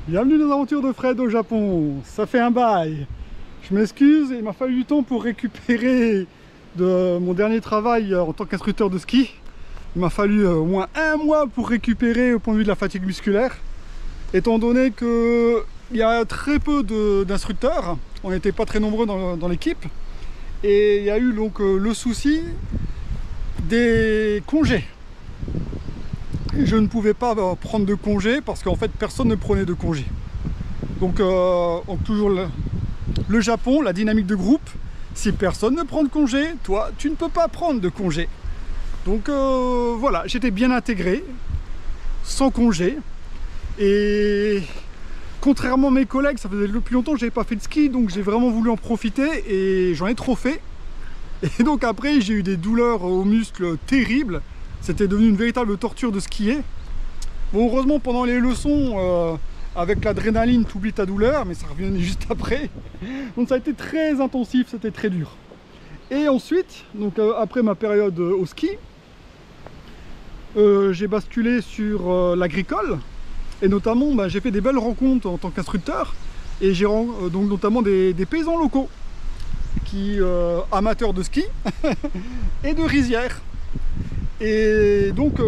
Bienvenue dans les aventures de Fred au Japon. Ça fait un bail. Je m'excuse, il m'a fallu du temps pour récupérer de mon dernier travail en tant qu'instructeur de ski. Il m'a fallu au moins un mois pour récupérer au point de vue de la fatigue musculaire. Étant donné qu'il y a très peu d'instructeurs, on n'était pas très nombreux dans l'équipe. Et il y a eu donc le souci des congés. Je ne pouvais pas prendre de congé parce qu'en fait personne ne prenait de congé. Donc toujours le Japon, la dynamique de groupe, si personne ne prend de congé, toi tu ne peux pas prendre de congé. Donc voilà, j'étais bien intégré, sans congé. Et contrairement à mes collègues, ça faisait depuis longtemps que je n'avais pas fait de ski, donc j'ai vraiment voulu en profiter et j'en ai trop fait. Et donc après j'ai eu des douleurs aux muscles terribles. C'était devenu une véritable torture de skier. Bon, heureusement pendant les leçons, avec l'adrénaline, tu oublies ta douleur, mais ça revenait juste après. Donc ça a été très intensif, c'était très dur. Et ensuite, donc après ma période au ski, j'ai basculé sur l'agricole. Et notamment, j'ai fait des belles rencontres en tant qu'instructeur. Et j'ai donc notamment des paysans locaux, amateurs de ski et de rizières. Et donc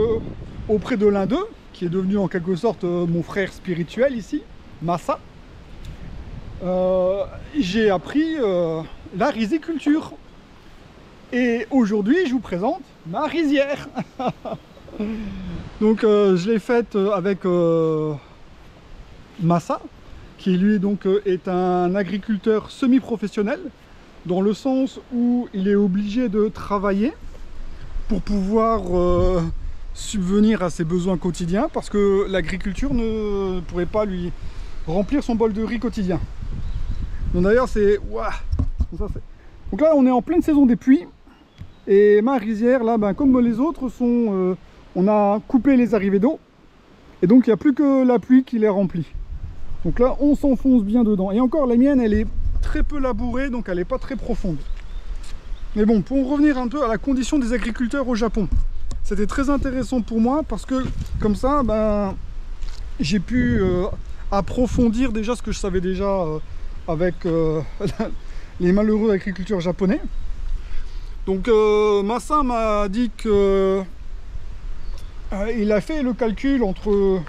auprès de l'un d'eux, qui est devenu en quelque sorte mon frère spirituel ici, Massa, j'ai appris la riziculture. Et aujourd'hui je vous présente ma rizière. Donc je l'ai faite avec Massa, qui lui donc est un agriculteur semi-professionnel, dans le sens où il est obligé de travailler pour pouvoir subvenir à ses besoins quotidiens, parce que l'agriculture ne pourrait pas lui remplir son bol de riz quotidien. Donc d'ailleurs c'est... Donc là on est en pleine saison des pluies, et ma rizière là, comme les autres, on a coupé les arrivées d'eau, et donc il n'y a plus que la pluie qui les remplit. Donc là on s'enfonce bien dedans, et encore la mienne elle est très peu labourée, donc elle n'est pas très profonde. Mais bon, pour revenir un peu à la condition des agriculteurs au Japon, c'était très intéressant pour moi parce que comme ça, j'ai pu approfondir déjà ce que je savais déjà avec les malheureux agriculteurs japonais. Donc Massa m'a dit que il a fait le calcul entre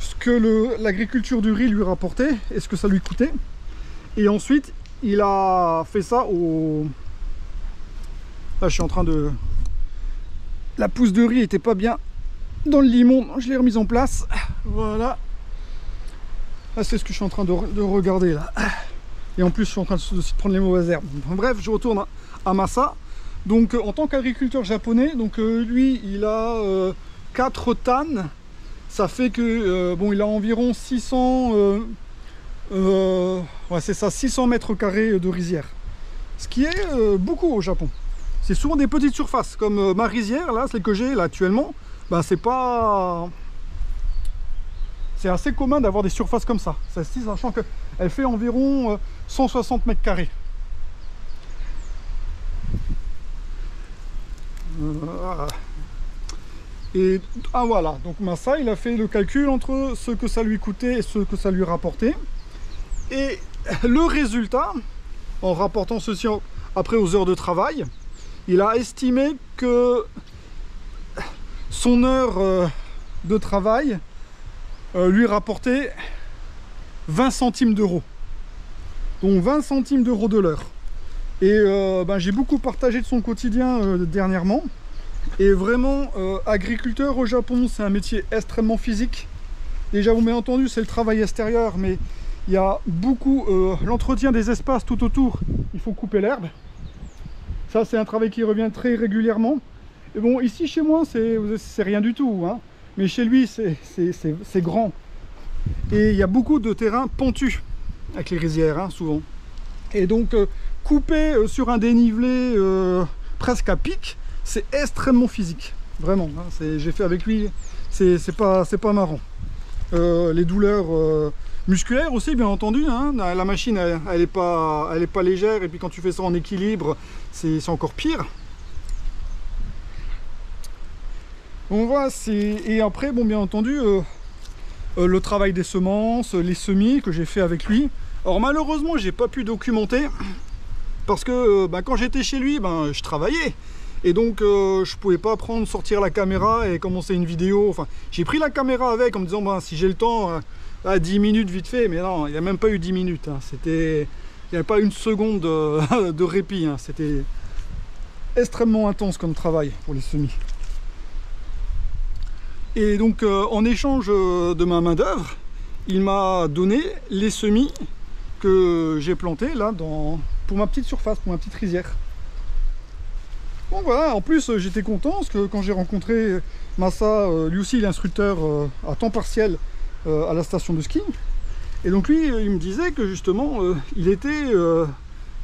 ce que l'agriculture du riz lui rapportait et ce que ça lui coûtait. Et ensuite, il a fait ça au... Là, je suis en train de... La pousse de riz n'était pas bien dans le limon. Je l'ai remise en place. Voilà. Là, c'est ce que je suis en train de regarder, là. Et en plus, je suis en train de prendre les mauvaises herbes. Bref, je retourne à Massa. Donc, en tant qu'agriculteur japonais, donc lui, il a 4 tannes. Ça fait que, bon, il a environ 600... ouais, c'est ça, 600 mètres carrés de rizière, ce qui est beaucoup au Japon. C'est souvent des petites surfaces, comme ma rizière là, celle que j'ai là actuellement, c'est pas... C'est assez commun d'avoir des surfaces comme ça, sachant qu'elle fait environ 160 mètres carrés. Et voilà, donc Massa il a fait le calcul entre ce que ça lui coûtait et ce que ça lui rapportait. Et le résultat, en rapportant ceci après aux heures de travail, il a estimé que son heure de travail lui rapportait 20 centimes d'euros. Donc 20 centimes d'euros de l'heure. Et j'ai beaucoup partagé de son quotidien dernièrement. Et vraiment, agriculteur au Japon, c'est un métier extrêmement physique. Déjà, vous m'avez entendu, c'est le travail extérieur, mais il y a beaucoup l'entretien des espaces tout autour. Il faut couper l'herbe. Ça, c'est un travail qui revient très régulièrement. Et bon, ici chez moi, c'est rien du tout, hein. Mais chez lui, c'est grand. Et il y a beaucoup de terrains pentus avec les rizières, hein, souvent. Et donc, couper sur un dénivelé presque à pic, c'est extrêmement physique. Vraiment, hein. J'ai fait avec lui, c'est pas marrant. Les douleurs... musculaire aussi, bien entendu, hein. La machine elle est pas légère, et puis quand tu fais ça en équilibre, c'est encore pire. On voit, et après, bon, bien entendu, le travail des semences, les semis que j'ai fait avec lui. Alors malheureusement, j'ai pas pu documenter parce que quand j'étais chez lui, je travaillais. Et donc je pouvais pas sortir la caméra et commencer une vidéo. Enfin, j'ai pris la caméra avec en me disant si j'ai le temps, à 10 minutes vite fait. Mais non, il n'y a même pas eu 10 minutes. Hein. Il n'y avait pas une seconde de répit. Hein. C'était extrêmement intense comme travail pour les semis. Et donc en échange de ma main d'œuvre, il m'a donné les semis que j'ai plantés là pour ma petite surface, pour ma petite rizière. Bon voilà, en plus j'étais content parce que quand j'ai rencontré Massa, lui aussi il est instructeur à temps partiel à la station de ski. Et donc lui il me disait que justement il était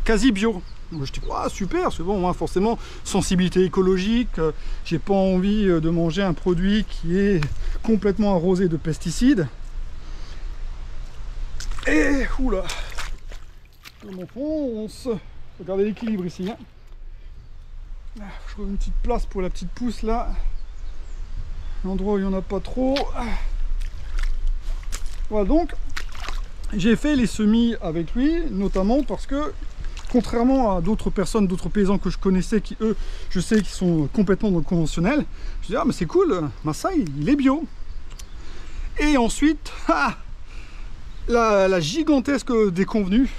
quasi bio. Je dis super, c'est bon, moi forcément sensibilité écologique, j'ai pas envie de manger un produit qui est complètement arrosé de pesticides. Et oula, je m'enfonce. Regardez l'équilibre ici. Hein. Je trouve une petite place pour la petite pousse là. L'endroit où il n'y en a pas trop. Voilà, donc j'ai fait les semis avec lui, notamment parce que contrairement à d'autres personnes, d'autres paysans que je connaissais qui eux, je sais qu'ils sont complètement dans le conventionnel, je dis mais c'est cool, Massa il est bio. Et ensuite, la gigantesque déconvenue,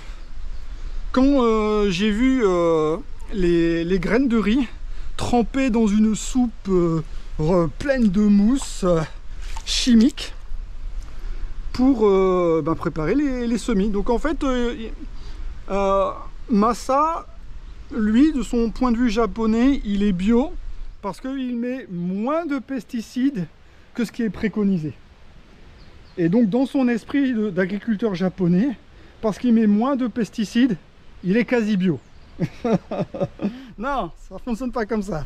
quand j'ai vu les graines de riz trempées dans une soupe pleine de mousse chimique pour préparer les semis. Donc en fait, Massa, lui, de son point de vue japonais, il est bio parce qu'il met moins de pesticides que ce qui est préconisé. Et donc dans son esprit d'agriculteur japonais, parce qu'il met moins de pesticides, il est quasi bio. Non, ça ne fonctionne pas comme ça.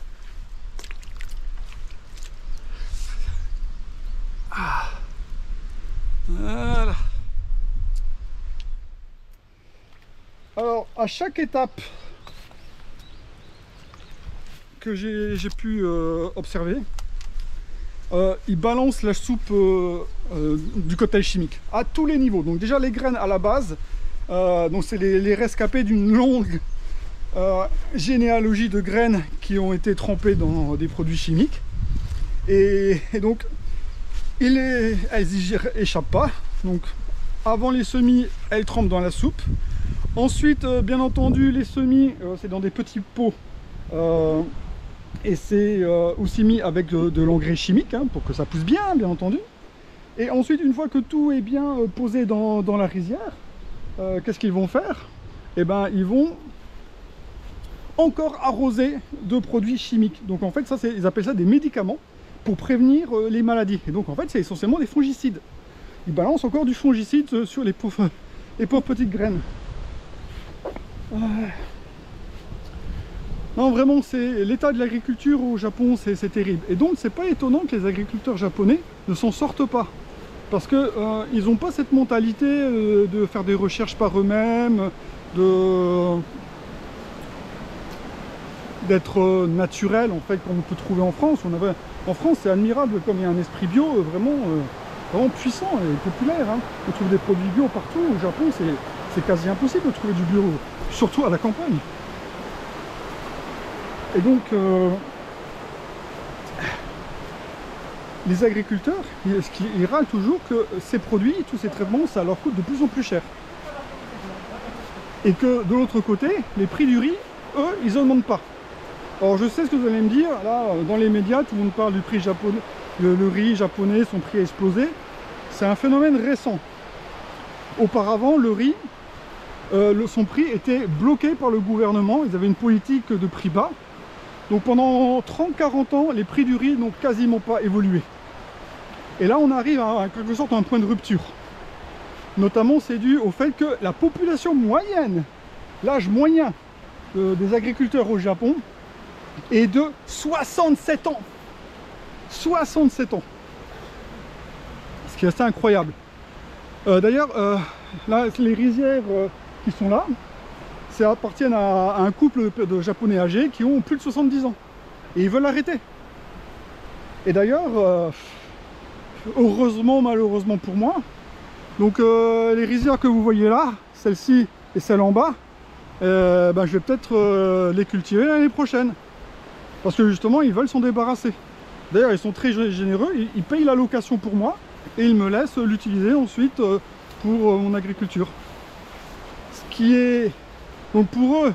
Voilà. Alors, à chaque étape que j'ai pu observer, il balance la soupe du cocktail chimique à tous les niveaux. Donc déjà les graines à la base, donc c'est les rescapés d'une longue généalogie de graines qui ont été trempées dans des produits chimiques. Et donc elles n'y échappent pas. Donc avant les semis, elles trempent dans la soupe. Ensuite, bien entendu, les semis, c'est dans des petits pots. Et c'est aussi mis avec de l'engrais chimique, hein, pour que ça pousse bien, bien entendu. Et ensuite, une fois que tout est bien posé dans la rizière, qu'est-ce qu'ils vont faire? Eh ben, ils vont encore arroser de produits chimiques. Donc en fait, ils appellent ça des médicaments pour prévenir les maladies. Et donc en fait, c'est essentiellement des fongicides. Ils balancent encore du fongicide sur les pauvres petites graines. Non, vraiment, c'est l'état de l'agriculture au Japon, c'est terrible. Et donc, c'est pas étonnant que les agriculteurs japonais ne s'en sortent pas. Parce que ils n'ont pas cette mentalité de faire des recherches par eux-mêmes, d'être naturel, en fait, comme on peut trouver en France. En France, c'est admirable comme il y a un esprit bio vraiment puissant et populaire. Hein. On trouve des produits bio partout. Au Japon, c'est quasi impossible de trouver du bio, surtout à la campagne. Et donc, les agriculteurs, ils râlent toujours que ces produits, tous ces traitements, ça leur coûte de plus en plus cher. Et que de l'autre côté, les prix du riz, eux, ils n'augmentent pas. Alors je sais ce que vous allez me dire, là, dans les médias, tout le monde parle du prix japonais, le riz japonais, son prix a explosé. C'est un phénomène récent. Auparavant, le riz, son prix était bloqué par le gouvernement, ils avaient une politique de prix bas. Donc pendant 30-40 ans, les prix du riz n'ont quasiment pas évolué. Et là, on arrive à quelque sorte à un point de rupture. Notamment, c'est dû au fait que la population moyenne, l'âge moyen des agriculteurs au Japon, est de 67 ans. 67 ans. Ce qui est assez incroyable. D'ailleurs, là, les rizières qui sont là, ça appartiennent à un couple de Japonais âgés qui ont plus de 70 ans. Et ils veulent arrêter. Et d'ailleurs, heureusement, malheureusement pour moi. Donc les rizières que vous voyez là, celle-ci et celle en bas, je vais peut-être les cultiver l'année prochaine. Parce que justement, ils veulent s'en débarrasser. D'ailleurs, ils sont très généreux, ils payent la location pour moi et ils me laissent l'utiliser ensuite pour mon agriculture. Ce qui est... Donc pour eux,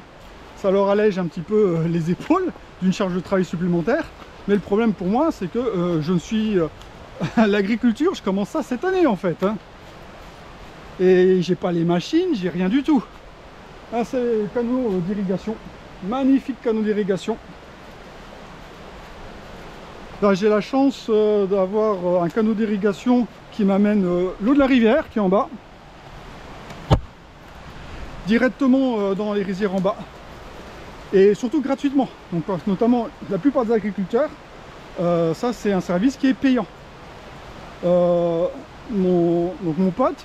ça leur allège un petit peu les épaules d'une charge de travail supplémentaire. Mais le problème pour moi, c'est que je ne suis... à l'agriculture, je commence ça cette année en fait. Hein. Et j'ai pas les machines, j'ai rien du tout. Ah, c'est le canot d'irrigation. Magnifique canot d'irrigation. J'ai la chance d'avoir un canot d'irrigation qui m'amène l'eau de la rivière qui est en bas. Directement dans les rizières en bas. Et surtout gratuitement. Donc, notamment la plupart des agriculteurs, ça c'est un service qui est payant. Donc mon pote,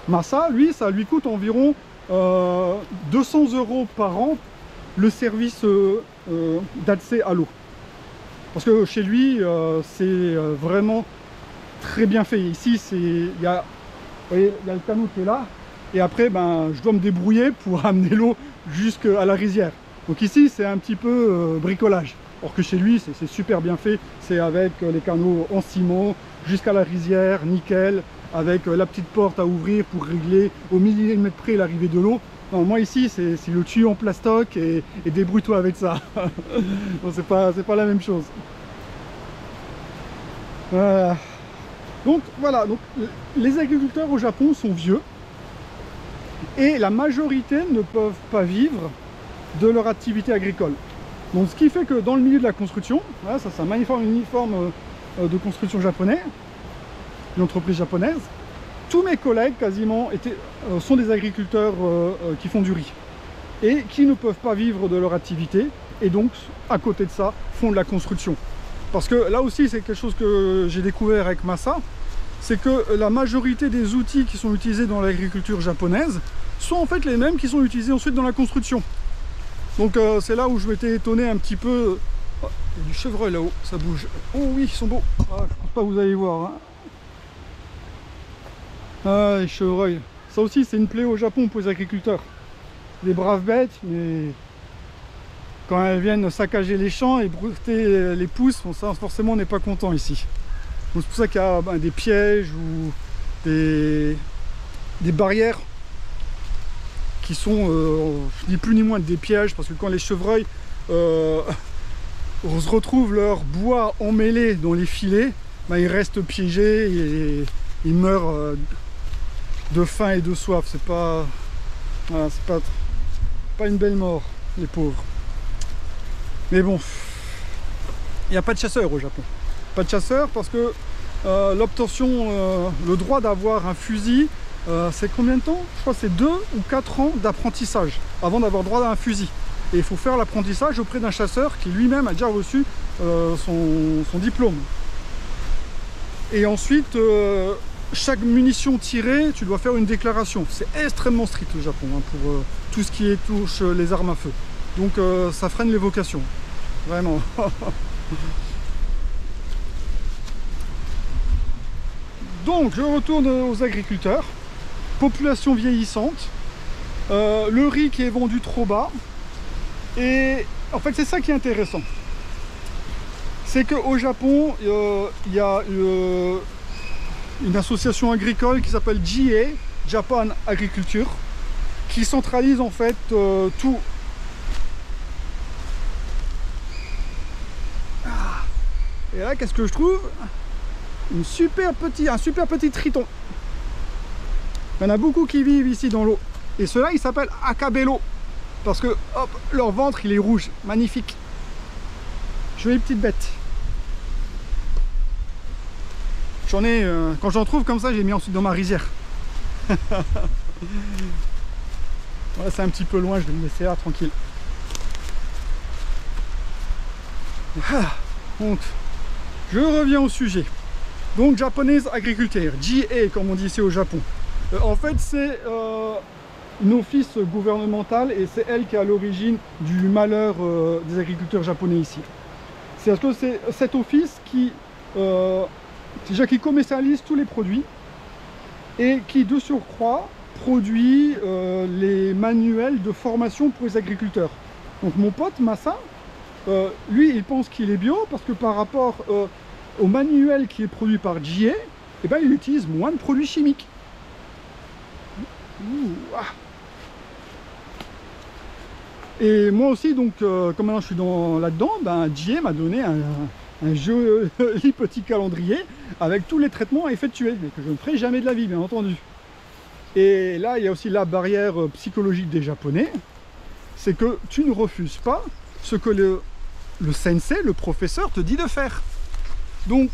Massa, lui, ça lui coûte environ 200 € par an le service d'accès à l'eau. Parce que chez lui, c'est vraiment très bien fait. Ici, il y a le canot qui est là. Et après, je dois me débrouiller pour amener l'eau jusqu'à la rizière. Donc ici, c'est un petit peu bricolage. Or que chez lui, c'est super bien fait. C'est avec les canaux en ciment jusqu'à la rizière, nickel, avec la petite porte à ouvrir pour régler au millimètre près l'arrivée de l'eau. Non, moi ici, c'est le tuyau en plastoc et débrouille-toi avec ça. Bon, c'est pas la même chose. Donc voilà, donc, les agriculteurs au Japon sont vieux et la majorité ne peuvent pas vivre de leur activité agricole. Donc ce qui fait que dans le milieu de la construction, voilà, ça c'est un uniforme de construction japonais, une entreprise japonaise, tous mes collègues quasiment sont des agriculteurs qui font du riz et qui ne peuvent pas vivre de leur activité et donc à côté de ça font de la construction. Parce que là aussi c'est quelque chose que j'ai découvert avec Massa, c'est que la majorité des outils qui sont utilisés dans l'agriculture japonaise sont en fait les mêmes qui sont utilisés ensuite dans la construction. Donc c'est là où je m'étais étonné un petit peu. Oh, il y a du chevreuil là-haut, ça bouge. Oh oui, ils sont beaux. Ah, je pense pas que vous allez voir. Hein. Ah, les chevreuils. Ça aussi, c'est une plaie au Japon pour les agriculteurs. Des braves bêtes, mais quand elles viennent saccager les champs et brouter les pousses, bon, ça forcément on n'est pas content ici. Donc c'est pour ça qu'il y a des pièges ou des barrières qui sont ni plus ni moins des pièges, parce que quand les chevreuils se retrouvent leur bois emmêlé dans les filets, ils restent piégés et ils meurent de faim et de soif. C'est pas, voilà, c'est pas une belle mort, les pauvres. Mais bon, il n'y a pas de chasseurs au Japon. Pas de chasseurs parce que l'obtention, le droit d'avoir un fusil, c'est combien de temps? Je crois que c'est 2 ou 4 ans d'apprentissage avant d'avoir droit à un fusil. Et il faut faire l'apprentissage auprès d'un chasseur qui lui-même a déjà reçu son diplôme. Et ensuite, chaque munition tirée, tu dois faire une déclaration. C'est extrêmement strict au Japon hein, pour tout ce qui touche les armes à feu. Donc ça freine les vocations. Vraiment. Donc je retourne aux agriculteurs. Population vieillissante. Le riz qui est vendu trop bas. Et en fait c'est ça qui est intéressant. C'est qu'au Japon, il y a une association agricole qui s'appelle JA, Japan Agriculture, qui centralise en fait tout. Et là, qu'est-ce que je trouve? Un super petit triton. Il y en a beaucoup qui vivent ici dans l'eau. Et ceux-là, ils s'appellent Akabelo. Parce que, hop, leur ventre, il est rouge. Magnifique. Jolie petite bête. J'en ai, quand j'en trouve comme ça, j'ai mis ensuite dans ma rizière. Voilà, c'est un petit peu loin, je vais le laisser là, tranquille. Donc, je reviens au sujet. Donc, Japanese Agriculture, JA, comme on dit ici au Japon. En fait, c'est une office gouvernementale et c'est elle qui est à l'origine du malheur des agriculteurs japonais ici. C'est parce que c'est cet office qui déjà qui commercialise tous les produits et qui de surcroît produit les manuels de formation pour les agriculteurs. Donc mon pote Massa, lui il pense qu'il est bio parce que par rapport au manuel qui est produit par JA, eh ben, il utilise moins de produits chimiques. Et moi aussi, donc, comme maintenant je suis là-dedans, ben, JA m'a donné un joli petit calendrier avec tous les traitements effectués, mais que je ne ferai jamais de la vie, bien entendu. Et là, il y a aussi la barrière psychologique des Japonais, c'est que tu ne refuses pas ce que le sensei, le professeur, te dit de faire. Donc,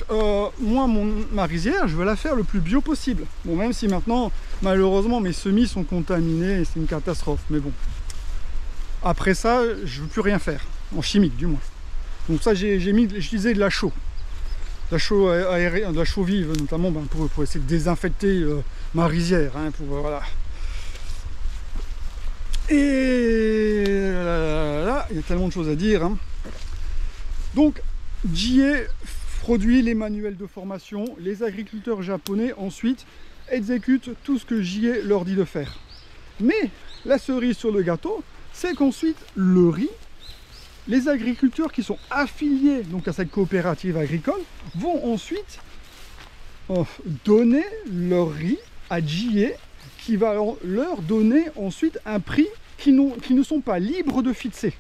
moi, ma rizière, je veux la faire le plus bio possible. Bon, même si maintenant, malheureusement, mes semis sont contaminés et c'est une catastrophe, mais bon. Après ça, je ne veux plus rien faire, en chimique du moins. Donc ça, j'utilisais de la chaux. De la chaux aérienne, de la chaux vive, notamment ben, pour essayer de désinfecter ma rizière. Hein, voilà. Et là, il y a tellement de choses à dire. Hein. Donc, JA produit les manuels de formation. Les agriculteurs japonais, ensuite, exécutent tout ce que JA leur dit de faire. Mais la cerise sur le gâteau, c'est qu'ensuite, le riz, les agriculteurs qui sont affiliés donc, à cette coopérative agricole vont ensuite donner leur riz à JA qui va leur donner ensuite un prix qui ne sont pas libres de fixer.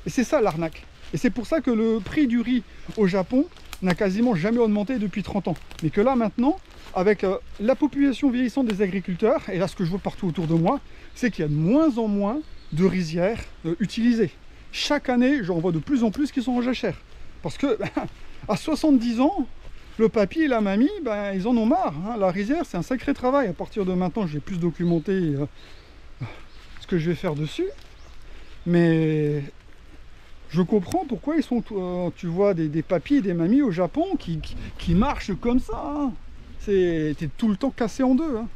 Et c'est ça l'arnaque. Et c'est pour ça que le prix du riz au Japon n'a quasiment jamais augmenté depuis 30 ans. Mais que là maintenant, avec la population vieillissante des agriculteurs, et là ce que je vois partout autour de moi, c'est qu'il y a de moins en moins de rizières utilisées. Chaque année, j'en vois de plus en plus qui sont en jachère. Parce que à 70 ans, le papy et la mamie, ben, ils en ont marre. Hein. La rizière, c'est un sacré travail. À partir de maintenant, je vais plus documenter ce que je vais faire dessus. Mais je comprends pourquoi ils sont, tu vois, des papys et des mamies au Japon qui marchent comme ça. Hein. T'es tout le temps cassé en deux. Hein.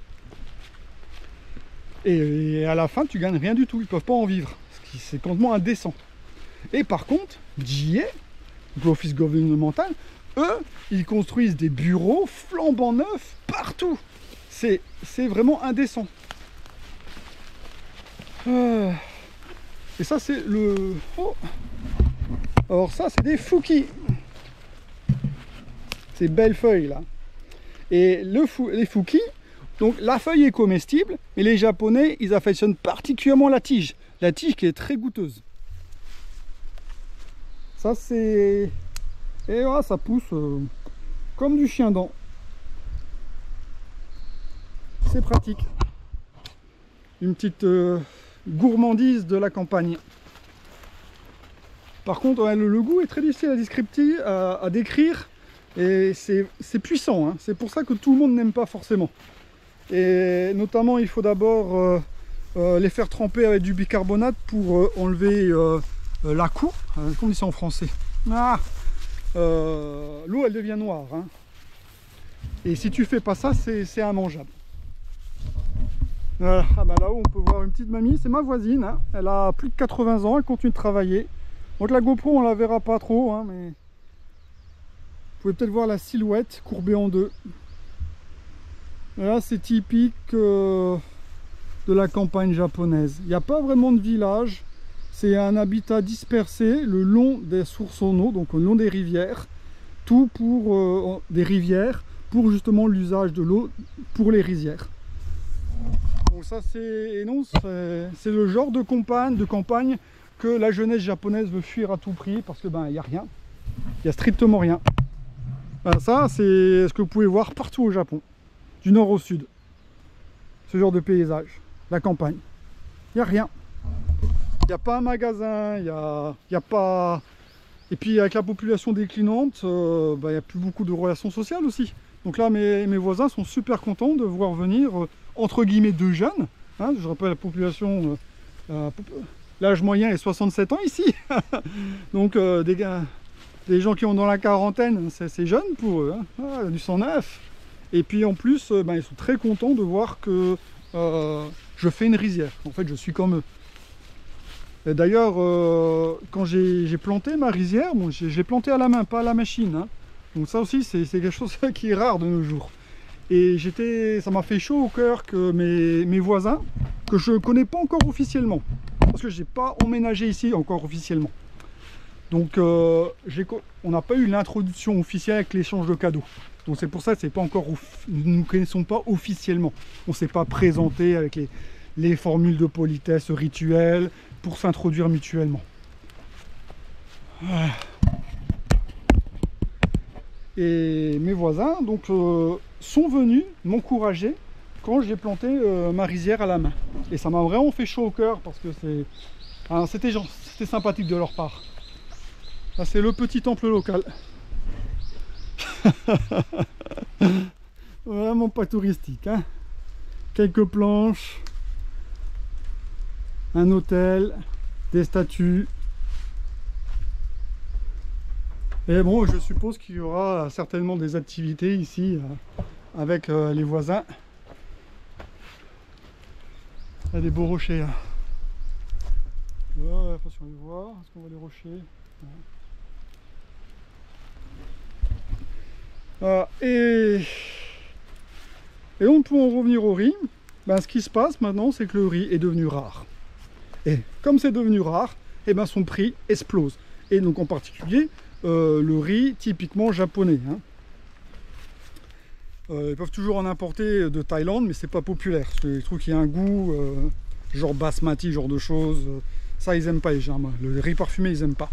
Et à la fin, tu gagnes rien du tout. Ils ne peuvent pas en vivre. C'est complètement indécent. Et par contre, JA, l'office gouvernemental, eux, ils construisent des bureaux flambant neufs partout. C'est vraiment indécent. Et ça, c'est le... Oh. Alors ça, c'est des Fuki. Ces belles feuilles, là. Et les Fuki, donc la feuille est comestible, mais les Japonais, ils affectionnent particulièrement la tige. La tige qui est très goûteuse. Ça, c'est... Et voilà, ça pousse comme du chien-dent. C'est pratique. Une petite gourmandise de la campagne. Par contre, ouais, le goût est très difficile à décrire. Et c'est puissant. Hein. C'est pour ça que tout le monde n'aime pas forcément. Et notamment, il faut d'abord les faire tremper avec du bicarbonate pour enlever la coue. Comment on dit ça en français? L'eau, elle devient noire. Hein. Et si tu fais pas ça, c'est immangeable. Voilà. Ah bah là-haut, on peut voir une petite mamie. C'est ma voisine. Hein. Elle a plus de 80 ans. Elle continue de travailler. Donc la GoPro, on la verra pas trop. Hein, mais... Vous pouvez peut-être voir la silhouette courbée en deux. Là, c'est typique de la campagne japonaise. Il n'y a pas vraiment de village. C'est un habitat dispersé le long des sources en eau, donc le long des rivières. Tout pour des rivières, pour justement l'usage de l'eau pour les rizières. Donc ça, c'est le genre de campagne que la jeunesse japonaise veut fuir à tout prix parce que ben il n'y a rien. Il n'y a strictement rien. Voilà, ça, c'est ce que vous pouvez voir partout au Japon, du nord au sud. Ce genre de paysage, la campagne. Il n'y a rien. Il n'y a pas un magasin, il n'y a pas... Et puis avec la population déclinante, il n'y a plus beaucoup de relations sociales aussi. Donc là, mes voisins sont super contents de voir venir, entre guillemets, deux jeunes. Hein, je rappelle la population, l'âge moyen est 67 ans ici. Donc des gens qui ont dans la quarantaine, c'est jeune pour eux, hein, du sang neuf. Et puis en plus, ils sont très contents de voir que je fais une rizière. En fait, je suis comme eux. D'ailleurs, quand j'ai planté ma rizière, bon, je l'ai plantée à la main, pas à la machine. Hein. Donc ça aussi, c'est quelque chose qui est rare de nos jours. Et ça m'a fait chaud au cœur que mes voisins, que je ne connais pas encore officiellement, parce que je n'ai pas emménagé ici encore officiellement. Donc on n'a pas eu l'introduction officielle avec l'échange de cadeaux. Donc c'est pour ça que nous ne nous connaissons pas officiellement. On ne s'est pas présenté avec les formules de politesse rituelles pour s'introduire mutuellement. Et mes voisins donc, sont venus m'encourager quand j'ai planté ma rizière à la main. Et ça m'a vraiment fait chaud au cœur parce que c'était sympathique de leur part. Là, c'est le petit temple local. Vraiment pas touristique, hein. Quelques planches, un hôtel, des statues. Et bon, je suppose qu'il y aura certainement des activités ici avec les voisins. Il y a des beaux rochers. Hein. Ouais, attention à les voir, est-ce qu'on voit les rochers? Et donc pour en revenir au riz, ben, ce qui se passe maintenant, c'est que le riz est devenu rare. Et comme c'est devenu rare, et ben, son prix explose. Et donc en particulier, le riz typiquement japonais. Hein. Ils peuvent toujours en importer de Thaïlande, mais c'est pas populaire. Je trouve qu'il y a un goût genre basmati, genre de choses. Ça, ils aiment pas les gens. Le riz parfumé, ils aiment pas.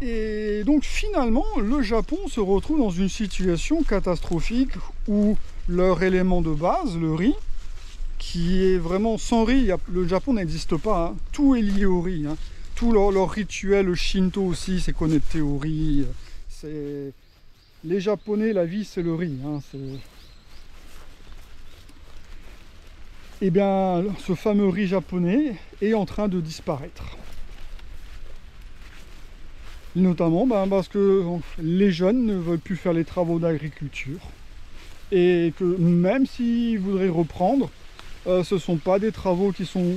Et donc finalement, le Japon se retrouve dans une situation catastrophique où leur élément de base, le riz, qui est vraiment sans riz, le Japon n'existe pas. Hein. Tout est lié au riz. Hein. Tout leur rituel, le Shinto aussi, c'est connecté au riz. Les Japonais, la vie, c'est le riz. Hein. Eh bien, ce fameux riz japonais est en train de disparaître. Notamment parce que les jeunes ne veulent plus faire les travaux d'agriculture. Et que même s'ils voudraient reprendre, ce ne sont pas des travaux qui sont...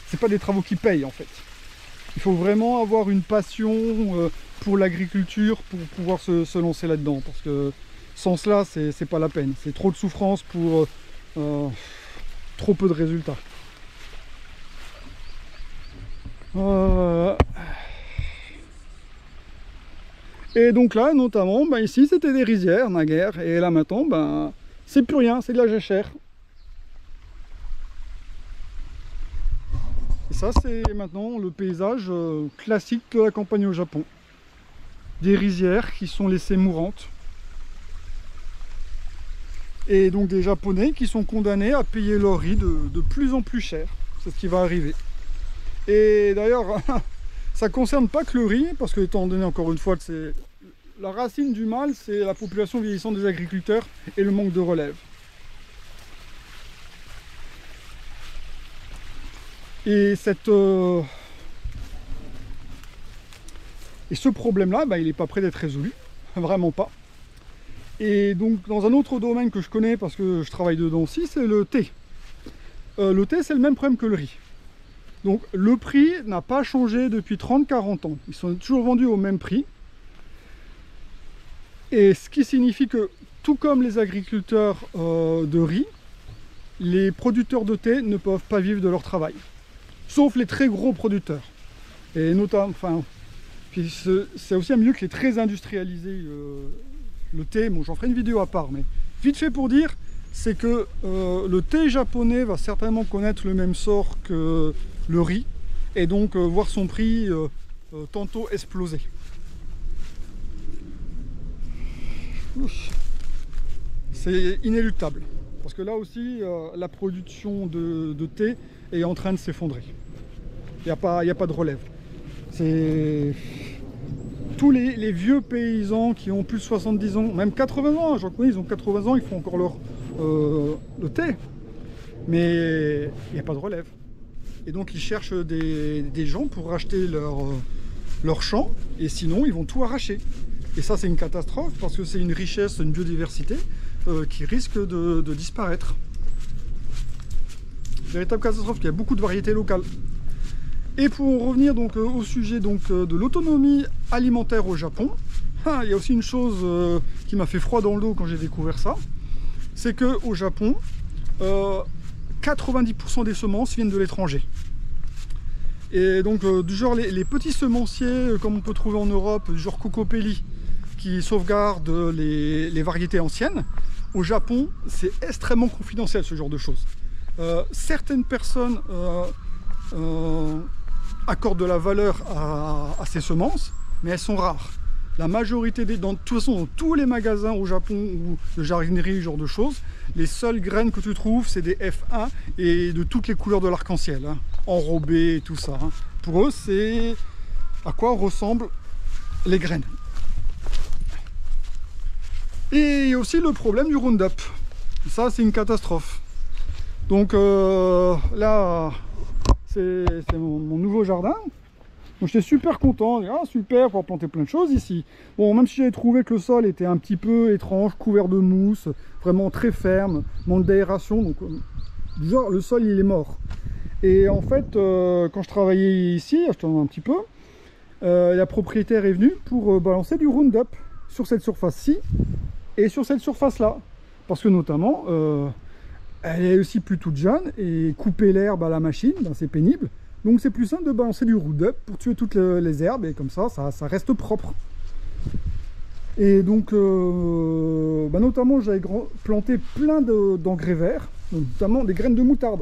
c'est pas des travaux qui payent en fait. Il faut vraiment avoir une passion pour l'agriculture pour pouvoir se lancer là-dedans. Parce que sans cela, c'est pas la peine. C'est trop de souffrance pour trop peu de résultats. Et donc là, notamment, ici, c'était des rizières naguère. Et là maintenant, c'est plus rien, c'est de la jachère. Et ça, c'est maintenant le paysage classique de la campagne au Japon. Des rizières qui sont laissées mourantes. Et donc des Japonais qui sont condamnés à payer leur riz de plus en plus cher. C'est ce qui va arriver. Et d'ailleurs, ça ne concerne pas que le riz, parce que étant donné encore une fois que la racine du mal, c'est la population vieillissante des agriculteurs et le manque de relève. Et ce problème-là, il n'est pas prêt d'être résolu, vraiment pas. Et donc dans un autre domaine que je connais, parce que je travaille dedans aussi, c'est le thé. Le thé, c'est le même problème que le riz. Donc le prix n'a pas changé depuis 30-40 ans. Ils sont toujours vendus au même prix. Et ce qui signifie que, tout comme les agriculteurs de riz, les producteurs de thé ne peuvent pas vivre de leur travail. Sauf les très gros producteurs. Et notamment, c'est aussi un milieu qui est très industrialisé, le thé. Bon, j'en ferai une vidéo à part, mais vite fait pour dire, c'est que le thé japonais va certainement connaître le même sort que le riz, et donc voir son prix tantôt exploser. C'est inéluctable, parce que là aussi, la production de thé est en train de s'effondrer. Il n'y a pas de relève. Tous les vieux paysans qui ont plus de 70 ans, même 80 ans, j'en connais, ils ont 80 ans, ils font encore le thé. Mais il n'y a pas de relève. Et donc ils cherchent des gens pour racheter leur champ, et sinon ils vont tout arracher. Et ça, c'est une catastrophe, parce que c'est une richesse, une biodiversité qui risque de disparaître. Véritable catastrophe, il y a beaucoup de variétés locales. Et pour en revenir donc au sujet donc, de l'autonomie alimentaire au Japon, il y a aussi une chose qui m'a fait froid dans le dos quand j'ai découvert ça, c'est qu'au Japon, 90% des semences viennent de l'étranger. Et donc du genre les petits semenciers comme on peut trouver en Europe, du genre Cocopelli, qui sauvegardent les variétés anciennes, au Japon c'est extrêmement confidentiel ce genre de choses. Certaines personnes accordent de la valeur à ces semences, mais elles sont rares. La majorité de toute façon, dans tous les magasins au Japon ou de jardinerie, ce genre de choses, les seules graines que tu trouves, c'est des F1 et de toutes les couleurs de l'arc-en-ciel, hein, enrobées et tout ça. Hein. Pour eux, c'est à quoi ressemblent les graines. Et il y a aussi le problème du Roundup. Ça, c'est une catastrophe. Donc là, c'est mon nouveau jardin. Donc j'étais super content, super, pour planter plein de choses ici. Bon, même si j'avais trouvé que le sol était un petit peu étrange, couvert de mousse, vraiment très ferme, manque d'aération, donc genre le sol il est mort. Et en fait, quand je travaillais ici, je tourne un petit peu, la propriétaire est venue pour balancer du Roundup sur cette surface-ci et sur cette surface-là. Parce que notamment, elle est aussi plus toute jeune et couper l'herbe à la machine, ben, c'est pénible. Donc c'est plus simple de balancer du Roundup pour tuer toutes les herbes et comme ça reste propre. Et donc, bah notamment j'avais planté plein d'engrais verts, notamment des graines de moutarde.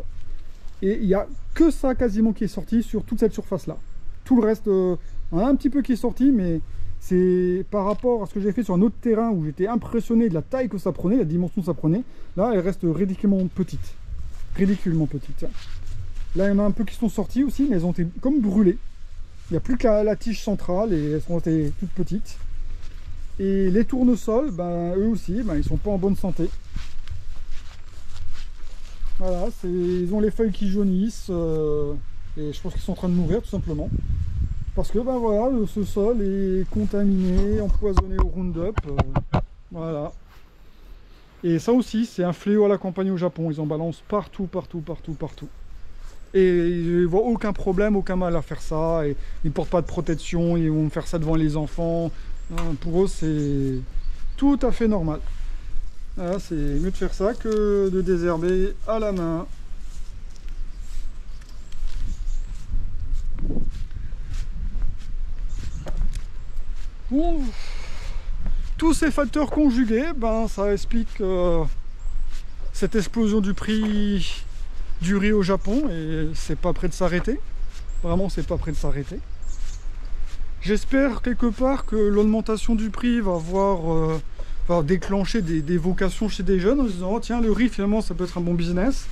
Et il n'y a que ça quasiment qui est sorti sur toute cette surface-là. Tout le reste, on a un petit peu qui est sorti, mais c'est par rapport à ce que j'ai fait sur un autre terrain où j'étais impressionné de la taille que ça prenait, la dimension que ça prenait. Là, elle reste ridiculement petite. Ridiculement petite. Là, il y en a un peu qui sont sortis aussi, mais elles ont été comme brûlées. Il n'y a plus que la tige centrale et elles sont restées toutes petites. Et les tournesols, ben, eux aussi, ben, ils sont pas en bonne santé. Voilà, ils ont les feuilles qui jaunissent et je pense qu'ils sont en train de mourir tout simplement. Parce que ben voilà, ce sol est contaminé, empoisonné au Roundup. Voilà. Et ça aussi, c'est un fléau à la campagne au Japon. Ils en balancent partout, partout, partout, partout. Et ils ne voient aucun problème, aucun mal à faire ça. Et ils ne portent pas de protection, ils vont faire ça devant les enfants. Pour eux, c'est tout à fait normal. C'est mieux de faire ça que de désherber à la main. Bon, tous ces facteurs conjugués, ben, ça explique cette explosion du prix du riz au Japon et c'est pas près de s'arrêter. Vraiment, c'est pas près de s'arrêter. J'espère quelque part que l'augmentation du prix va déclencher des vocations chez des jeunes en se disant oh, tiens, le riz finalement ça peut être un bon business.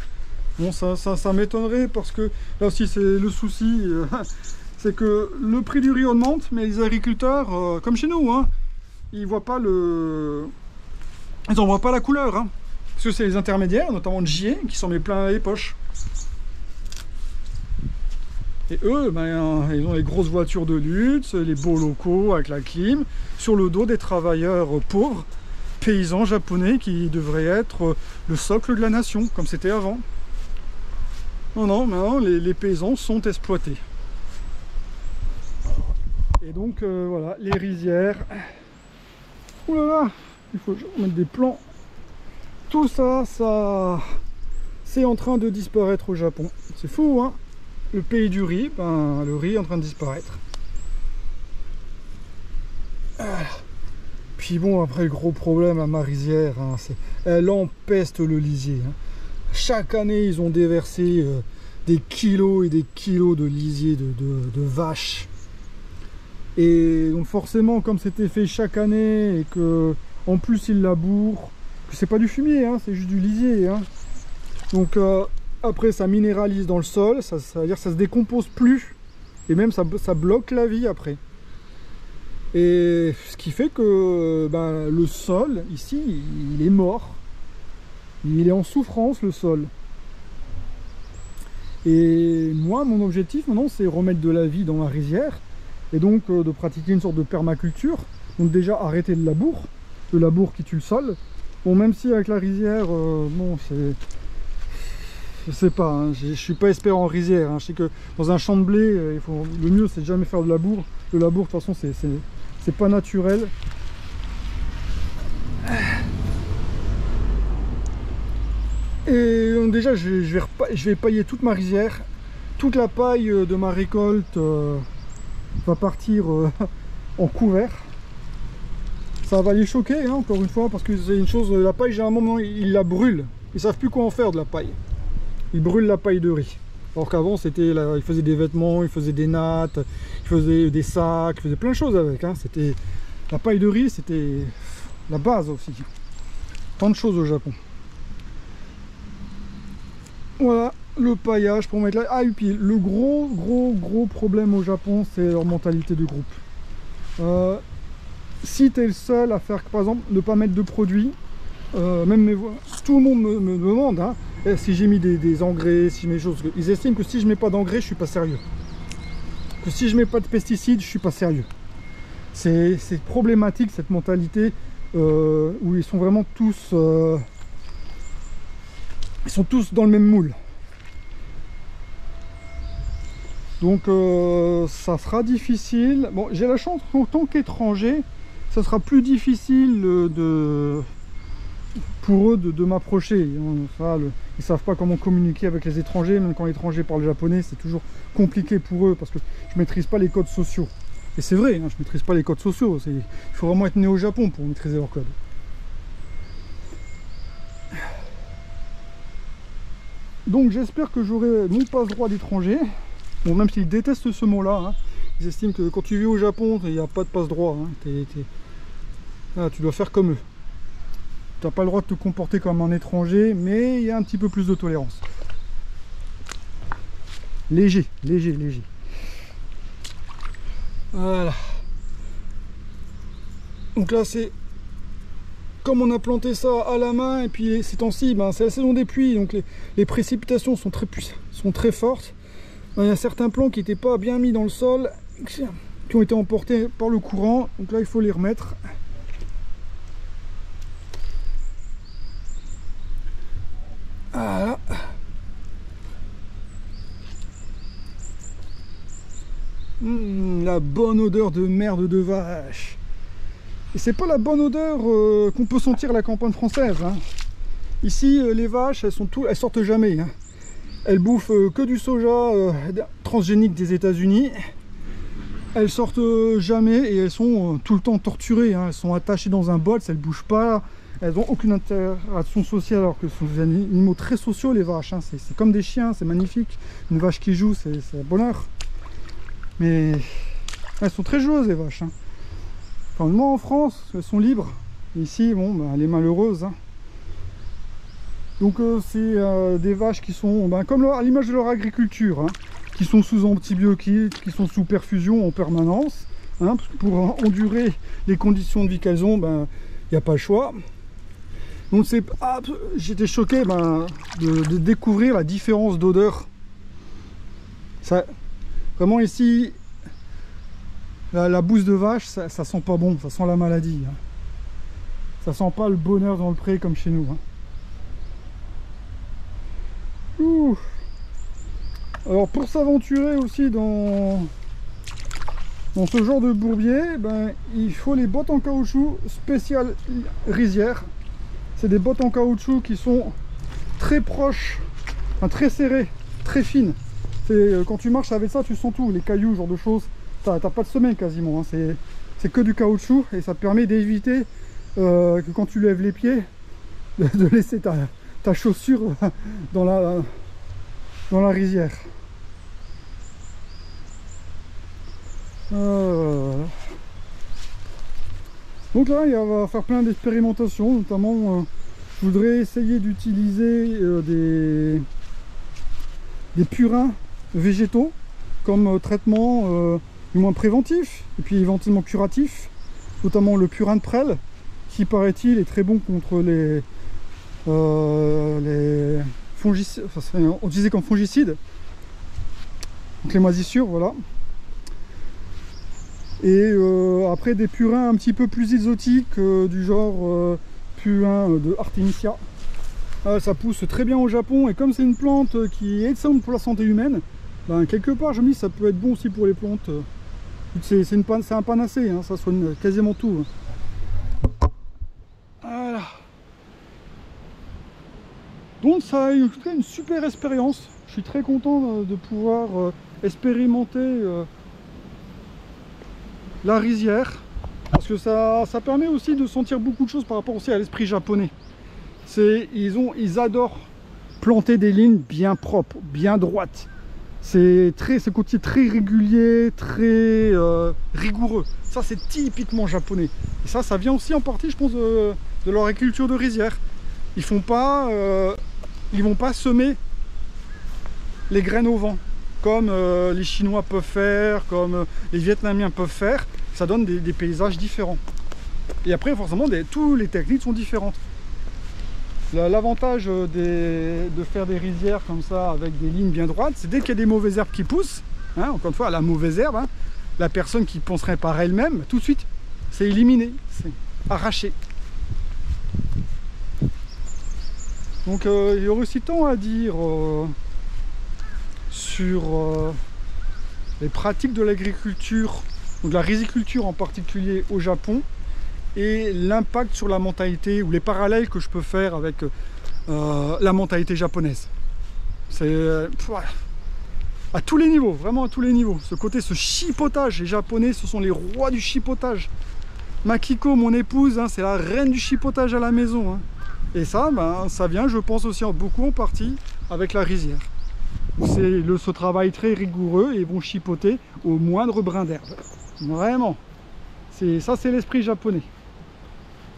Bon, ça m'étonnerait parce que là aussi c'est le souci. C'est que le prix du riz augmente, mais les agriculteurs, comme chez nous, hein, ils n'en voient pas la couleur. Hein, parce que c'est les intermédiaires, notamment de JA, qui s'en met plein les poches. Et eux, ben, ils ont les grosses voitures de luxe, les beaux locaux avec la clim, sur le dos des travailleurs pauvres, paysans japonais qui devraient être le socle de la nation, comme c'était avant. Non, non, maintenant les paysans sont exploités. Et donc voilà, les rizières. Ouh là là, il faut mettre des plans. Tout ça, c'est en train de disparaître au Japon. C'est fou, hein. Le pays du riz, ben, le riz est en train de disparaître. Puis bon, après le gros problème à ma rizière, hein, elle empeste le lisier. Hein. Chaque année, ils ont déversé des kilos et des kilos de lisier de vaches. Et donc forcément, comme c'était fait chaque année et que en plus ils labourent, c'est pas du fumier, hein, c'est juste du lisier. Hein. Donc après ça minéralise dans le sol, ça veut dire que ça se décompose plus et même ça bloque la vie après. Et ce qui fait que ben, le sol ici il est mort, il est en souffrance le sol. Et moi mon objectif maintenant c'est remettre de la vie dans ma rizière et donc de pratiquer une sorte de permaculture. Donc déjà arrêter le labour qui tue le sol. Bon, même si avec la rizière bon Je sais pas, hein, je suis pas expert en rizière. Hein. Je sais que dans un champ de blé, le mieux c'est de jamais faire de labour. Le labour, de toute façon, c'est pas naturel. Et donc déjà, je vais pailler toute ma rizière. Toute la paille de ma récolte va partir en couvert. Ça va les choquer, hein, encore une fois, parce que c'est une chose, la paille, généralement, ils la brûlent. Ils savent plus quoi en faire de la paille. Ils brûlent la paille de riz. Alors qu'avant, ils faisaient des vêtements, ils faisaient des nattes, ils faisaient des sacs, ils faisaient plein de choses avec. Hein. La paille de riz, c'était la base aussi. Tant de choses au Japon. Voilà le paillage pour mettre là. Ah, et puis le gros problème au Japon, c'est leur mentalité de groupe. Si tu es le seul à faire, par exemple, ne pas mettre de produits, tout le monde me demande hein, si j'ai mis des engrais, si je mets des choses. Ils estiment que si je mets pas d'engrais, je suis pas sérieux. Que si je mets pas de pesticides, je suis pas sérieux. C'est problématique cette mentalité où ils sont vraiment tous, ils sont tous dans le même moule. Donc ça sera difficile. Bon, j'ai la chance en tant qu'étranger, ça sera plus difficile pour eux de m'approcher. Ils savent pas comment communiquer avec les étrangers, même quand les étrangers parlent japonais, c'est toujours compliqué pour eux parce que je maîtrise pas les codes sociaux. Et c'est vrai, hein, je maîtrise pas les codes sociaux. Il faut vraiment être né au Japon pour maîtriser leurs codes. Donc j'espère que j'aurai mon passe-droit d'étranger. Bon, même s'ils détestent ce mot-là, hein, ils estiment que quand tu vis au Japon, il n'y a pas de passe-droit. Hein, tu dois faire comme eux. Tu n'as pas le droit de te comporter comme un étranger, mais il y a un petit peu plus de tolérance. Léger. Voilà. Donc là, c'est comme on a planté ça à la main, et puis ces temps-ci, ben, c'est la saison des pluies, donc les précipitations sont très fortes. Il y a certains plants qui n'étaient pas bien mis dans le sol, qui ont été emportés par le courant, donc là il faut les remettre. Voilà. La bonne odeur de merde de vache. Et c'est pas la bonne odeur qu'on peut sentir à la campagne française. Hein. Ici, les vaches, elles sortent jamais. Hein. Elles bouffent que du soja transgénique des États-Unis. Elles sortent jamais et elles sont tout le temps torturées. Hein. Elles sont attachées dans un bol, elles ne bougent pas. Elles n'ont aucune interaction sociale alors que ce sont des animaux très sociaux, les vaches. Hein. C'est comme des chiens, c'est magnifique. Une vache qui joue, c'est un bonheur. Mais elles sont très joueuses, les vaches. Hein. Enfin, moi en France, elles sont libres. Ici, bon, bah, elle est malheureuse. Hein. Donc c'est des vaches qui sont comme à l'image de leur agriculture, hein, qui sont sous antibiotiques, qui sont sous perfusion en permanence. Hein, parce que pour endurer les conditions de vie qu'elles ont, il n'y a pas le choix. Donc j'étais choqué de découvrir la différence d'odeur. Vraiment ici, la bouse de vache, ça sent pas bon, ça sent la maladie. Hein. Ça sent pas le bonheur dans le pré comme chez nous. Hein. Ouh. Alors pour s'aventurer aussi dans ce genre de bourbier, il faut les bottes en caoutchouc spéciales rizière. C'est des bottes en caoutchouc qui sont très proches, très serrées, très fines. Quand tu marches avec ça, tu sens tout, les cailloux, ce genre de choses. T'as pas de semelle quasiment, hein. C'est que du caoutchouc et ça permet d'éviter que quand tu lèves les pieds, de laisser ta chaussure dans la rizière. Donc là, il va faire plein d'expérimentations, notamment je voudrais essayer d'utiliser des purins végétaux comme traitement du moins préventif et puis éventuellement curatif, notamment le purin de prêle qui paraît-il est très bon contre les fongicides, enfin, on disait comme fongicide, donc les moisissures, voilà. Et après des purins un petit peu plus exotiques du genre purin de Artemisia Ça pousse très bien au Japon, et comme c'est une plante qui est excellente pour la santé humaine, ben, quelque part je me dis ça peut être bon aussi pour les plantes. C'est un panacée, hein, ça soigne quasiment tout. Voilà. Donc ça a été une super expérience. Je suis très content de pouvoir expérimenter la rizière, parce que ça permet aussi de sentir beaucoup de choses par rapport aussi à l'esprit japonais. Ils adorent planter des lignes bien propres, bien droites. C'est ce côté très régulier, très rigoureux. Ça c'est typiquement japonais. Et ça vient aussi en partie, je pense, de leur agriculture de rizière. Ils vont pas semer les graines au vent, comme les Chinois peuvent faire, comme les Vietnamiens peuvent faire. Ça donne des paysages différents. Et après, forcément, toutes les techniques sont différentes. L'avantage de faire des rizières comme ça, avec des lignes bien droites, c'est dès qu'il y a des mauvaises herbes qui poussent, hein, encore une fois, la mauvaise herbe, hein, la personne qui penserait par elle-même, tout de suite, c'est éliminé, c'est arraché. Donc il y aurait aussi tant à dire sur les pratiques de l'agriculture, donc la riziculture en particulier au Japon, et l'impact sur la mentalité ou les parallèles que je peux faire avec la mentalité japonaise. C'est à tous les niveaux, vraiment à tous les niveaux. Ce chipotage, les Japonais, ce sont les rois du chipotage. Makiko, mon épouse, hein, c'est la reine du chipotage à la maison. Hein. Et ça, ça vient, je pense aussi beaucoup en partie avec la rizière. C'est ce travail très rigoureux et ils vont chipoter au moindre brin d'herbe. Vraiment. Ça, c'est l'esprit japonais.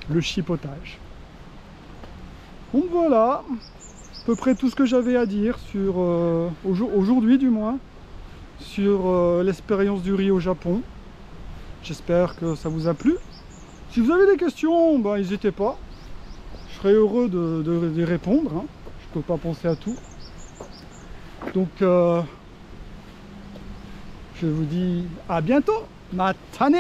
Le chipotage. Donc voilà, à peu près tout ce que j'avais à dire sur aujourd'hui du moins, sur l'expérience du riz au Japon. J'espère que ça vous a plu. Si vous avez des questions, n'hésitez pas. Je serais heureux de répondre. Hein. Je ne peux pas penser à tout. Donc, je vous dis à bientôt. Matane!